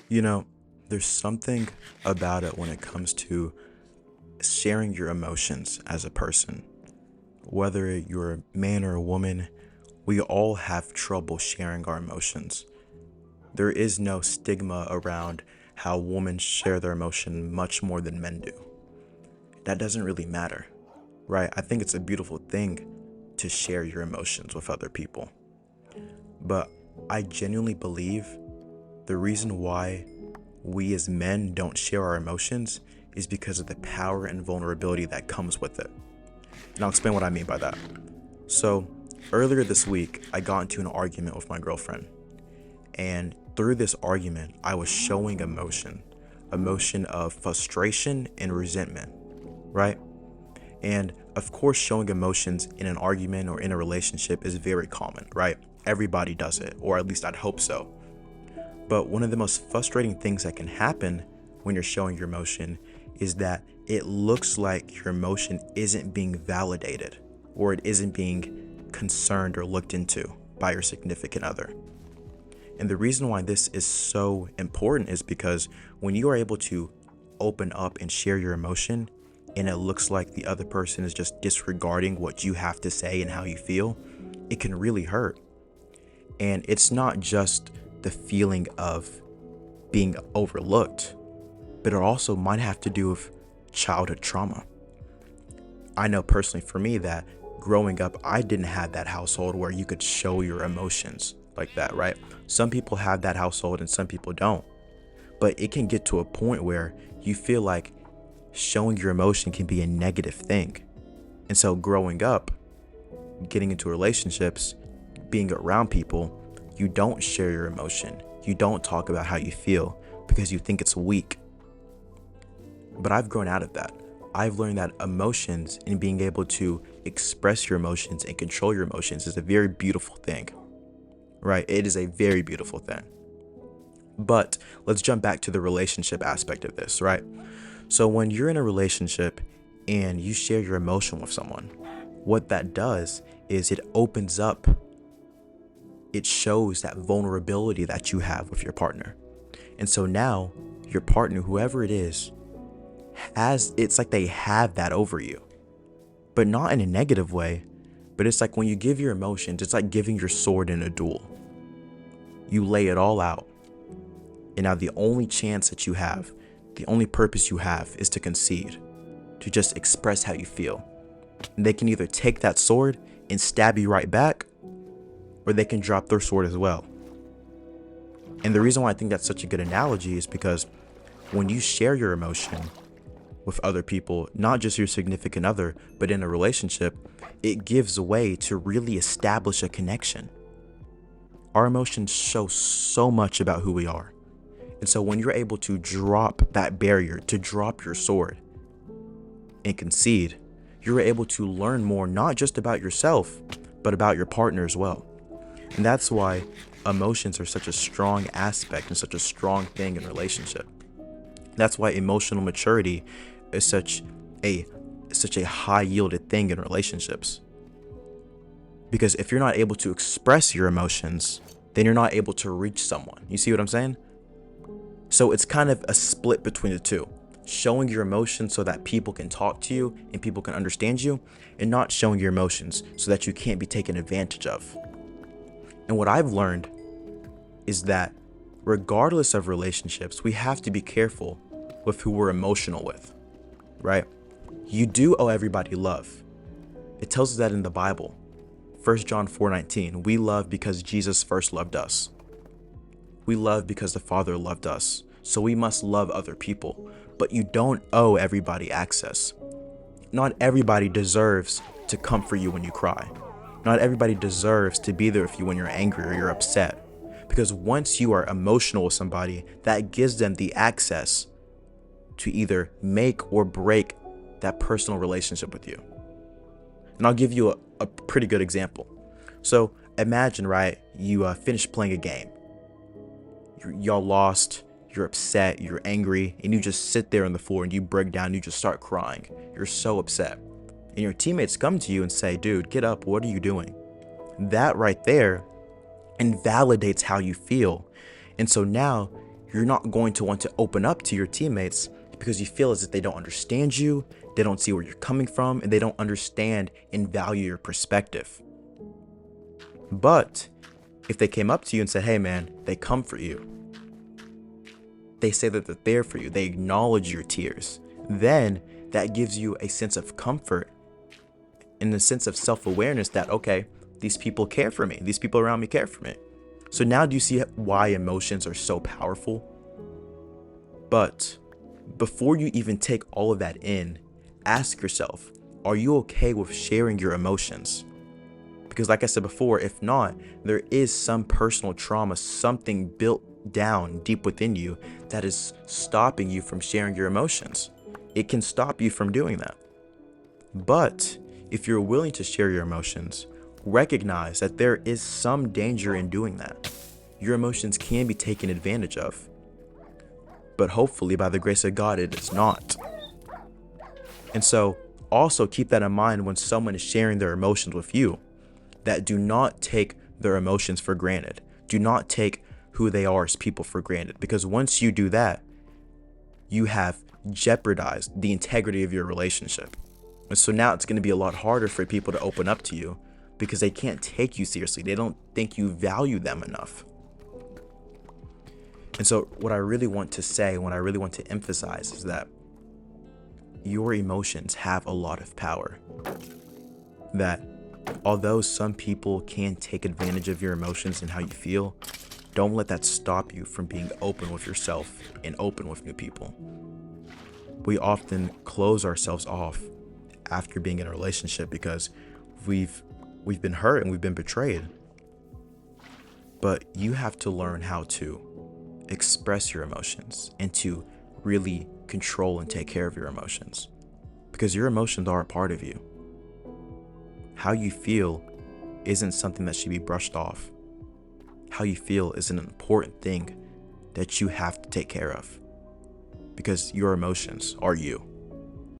You know, there's something about it when it comes to sharing your emotions as a person. Whether you're a man or a woman, we all have trouble sharing our emotions. There is no stigma around how women share their emotion much more than men do. That doesn't really matter, right? I think it's a beautiful thing to share your emotions with other people. But I genuinely believe the reason why we as men don't share our emotions is because of the power and vulnerability that comes with it. And I'll explain what I mean by that. So, earlier this week, I got into an argument with my girlfriend. And through this argument, I was showing emotion of frustration and resentment, right? And of course, showing emotions in an argument or in a relationship is very common, right? Everybody does it, or at least I'd hope so. But one of the most frustrating things that can happen when you're showing your emotion is that it looks like your emotion isn't being validated or it isn't being concerned or looked into by your significant other. And the reason why this is so important is because when you are able to open up and share your emotion and it looks like the other person is just disregarding what you have to say and how you feel, it can really hurt. And it's not just the feeling of being overlooked, but it also might have to do with childhood trauma. I know personally for me that growing up, I didn't have that household where you could show your emotions like that, right? Some people have that household and some people don't. But it can get to a point where you feel like showing your emotion can be a negative thing. And so growing up, getting into relationships, being around people, you don't share your emotion. You don't talk about how you feel because you think it's weak. But I've grown out of that. I've learned that emotions and being able to express your emotions and control your emotions is a very beautiful thing, right? It is a very beautiful thing. But let's jump back to the relationship aspect of this, right? So when you're in a relationship and you share your emotion with someone, what that does is it opens up, it shows that vulnerability that you have with your partner. And so now your partner, whoever it is, it's like they have that over you, but not in a negative way. But it's like when you give your emotions, it's like giving your sword in a duel. You lay it all out. And now the only chance that you have, the only purpose you have is to concede, to just express how you feel. And they can either take that sword and stab you right back, or they can drop their sword as well. And the reason why I think that's such a good analogy is because when you share your emotion with other people, not just your significant other, but in a relationship, it gives way to really establish a connection. Our emotions show so much about who we are. And so when you're able to drop that barrier, to drop your sword and concede, you're able to learn more, not just about yourself, but about your partner as well. And that's why emotions are such a strong aspect and such a strong thing in a relationship. That's why emotional maturity is such a high yielded thing in relationships. Because if you're not able to express your emotions, then you're not able to reach someone. You see what I'm saying? So it's kind of a split between the two. Showing your emotions so that people can talk to you and people can understand you, and not showing your emotions so that you can't be taken advantage of. And what I've learned is that regardless of relationships, we have to be careful with who we're emotional with, right? You do owe everybody love. It tells us that in the Bible. 1 John 4:19, we love because Jesus first loved us. We love because the Father loved us. So we must love other people. But you don't owe everybody access. Not everybody deserves to comfort you when you cry. Not everybody deserves to be there with you when you're angry or you're upset. Because once you are emotional with somebody, that gives them the access to either make or break that personal relationship with you. And I'll give you a pretty good example. So imagine, right, you finish playing a game. Y'all lost, you're upset, you're angry, and you just sit there on the floor and you break down, you just start crying. You're so upset. And your teammates come to you and say, dude, get up, what are you doing? That right there invalidates how you feel. And so now you're not going to want to open up to your teammates because you feel as if they don't understand you, they don't see where you're coming from, and they don't understand and value your perspective. But if they came up to you and said, hey man, they comfort you, they say that they're there for you, they acknowledge your tears, then that gives you a sense of comfort and a sense of self-awareness that, okay, these people care for me, these people around me care for me. So now do you see why emotions are so powerful? But before you even take all of that in, ask yourself, are you okay with sharing your emotions? Because like I said before, if not, there is some personal trauma, something built down deep within you that is stopping you from sharing your emotions. It can stop you from doing that. But if you're willing to share your emotions, recognize that there is some danger in doing that. Your emotions can be taken advantage of. But hopefully, by the grace of God, it is not. And so also keep that in mind when someone is sharing their emotions with you, that do not take their emotions for granted. Do not take who they are as people for granted, because once you do that, you have jeopardized the integrity of your relationship. And so now it's going to be a lot harder for people to open up to you because they can't take you seriously. They don't think you value them enough. And so what I really want to say, what I really want to emphasize is that your emotions have a lot of power. That although some people can take advantage of your emotions and how you feel, don't let that stop you from being open with yourself and open with new people. We often close ourselves off after being in a relationship because we've been hurt and we've been betrayed. But you have to learn how to express your emotions and to really control and take care of your emotions, because your emotions are a part of you. How you feel isn't something that should be brushed off. How you feel is an important thing that you have to take care of, because your emotions are you.